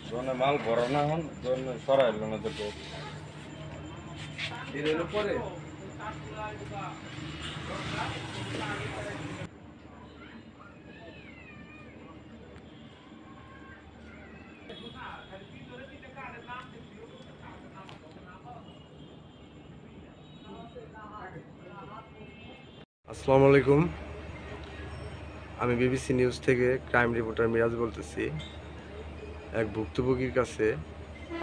জনে মাল ভরা না হন জনে সরাইল না তো এর উপরে আসসালামু আলাইকুম। আমি বিবিসি নিউজ থেকে ক্রাইম রিপোর্টার মিরাজ বলতেছি। এক ভুক্তভোগীর কাছে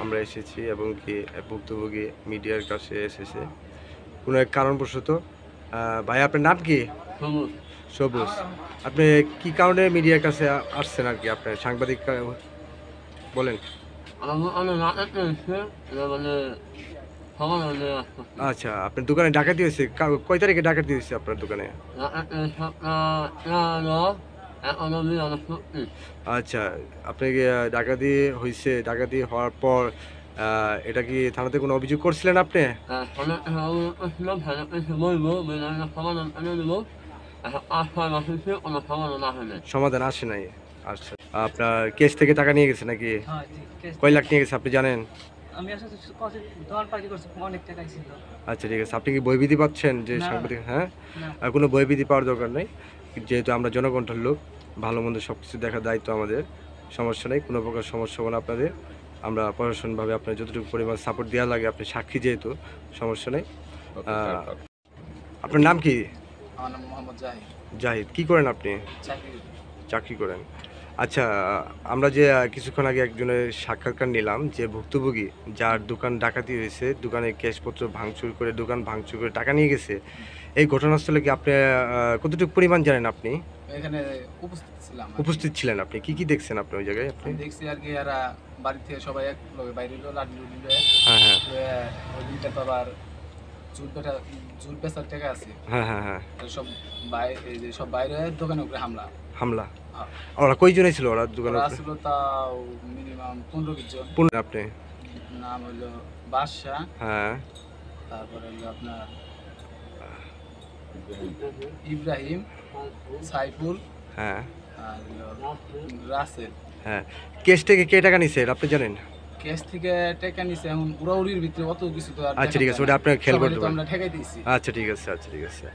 আমরা এসেছি এবং কি এক ভুক্তভোগী মিডিয়ার কাছে এসেছে কোনো এক কারণবশত। ভাই, আপনার নাম কি? সবুজ। আপনি কি কারণে মিডিয়ার কাছে আসছেন আর কি? আপনার সাংবাদিক বলেন। আচ্ছা, আপনার দোকানে ডাকাতি হয়েছে? কয় তারিখে ডাকাতি হয়েছে আপনার দোকানে? আচ্ছা, আপনি ডাকাতি হয়েছে, ডাকাতি হওয়ার পর এটা কি থানাতে কোনো অভিযোগ করছিলেন আপনি? সমাধান আসে নাই। আচ্ছা, আপনার কেস থেকে টাকা নিয়ে গেছে নাকি? কয় লাখ নিয়ে গেছে আপনি জানেন? আমি আসলে দোকান পার্টি করছি, অনেক টাকাই ছিল। আচ্ছা, ঠিক আছে। আপনি কি বইবিধি পাচ্ছেন যে সাংবাদিক? হ্যাঁ, আর কোনো বইবিধি পাওয়ার দরকার নেই, যেহেতু আমরা জনকণ্ঠের লোক। ভালো মন্দ সব কিছু দেখার দায়িত্ব আমাদের। সমস্যা নেই, কোনো প্রকার সমস্যা হবে না আপনাদের। আমরা প্রশাসনভাবে আপনার যতটুকু পরিমাণ সাপোর্ট দেওয়া লাগে, আপনি সাক্ষী যেহেতু, সমস্যা নেই। আপনার নাম কি? আমার নাম মোহাম্মদ জাহিদ। জাহিদ। কি করেন আপনি? চাকরি করেন। আচ্ছা, আমরা যে কিছুক্ষণ আগে একজনের সাক্ষাৎকার নিলাম, যে ভুক্তভোগী যার দোকান ডাকাতি হয়েছে, দোকানের ক্যাশপত্র ভাঙচুর করে, দোকান ভাঙচুর করে টাকা নিয়ে গেছে, এই ঘটনাস্থলে কি আপনি কতটুকু পরিমাণ জানেন? আপনি এখানে উপস্থিত ছিলাম। উপস্থিত ছিলেন। আপনি কি কি দেখছেন আপনি ওই জায়গায়? আপনি দেখছি আর কি, এরা বাড়ি থেকে সবাই এক লগে বাইরে এলো, লাঠি লুটি লয়ে। হ্যাঁ হ্যাঁ ওই দিনটা তো আবার জুল পেশার টাকা আছে। হ্যাঁ হ্যাঁ হ্যাঁ সব এই যে সব বাইরে দোকানের উপরে হামলা। হ্যাঁ। ওরা কয়জনে ছিল? ওরা দোকানে আসলো তাও মিনিমাম 15-20 জন। আপনি নাম হলো বাদশা, হ্যাঁ, তারপরে হলো আপনার ইব্রাহিম, সাইফুল, হ্যাঁ আর হলো রাসেল। হ্যাঁ। কেস থেকে কে টাকা নিছে আপনি জানেন? কেস থেকে টাকা নিছে, এখন উড়াউড়ির ভিতরে অত কিছু তো আর আচ্ছা, ঠিক আছে, ওটা আপনার খেয়াল করতে আমরা ঠেকাই দিয়েছি। আচ্ছা, ঠিক আছে, আচ্ছা, ঠিক আছে।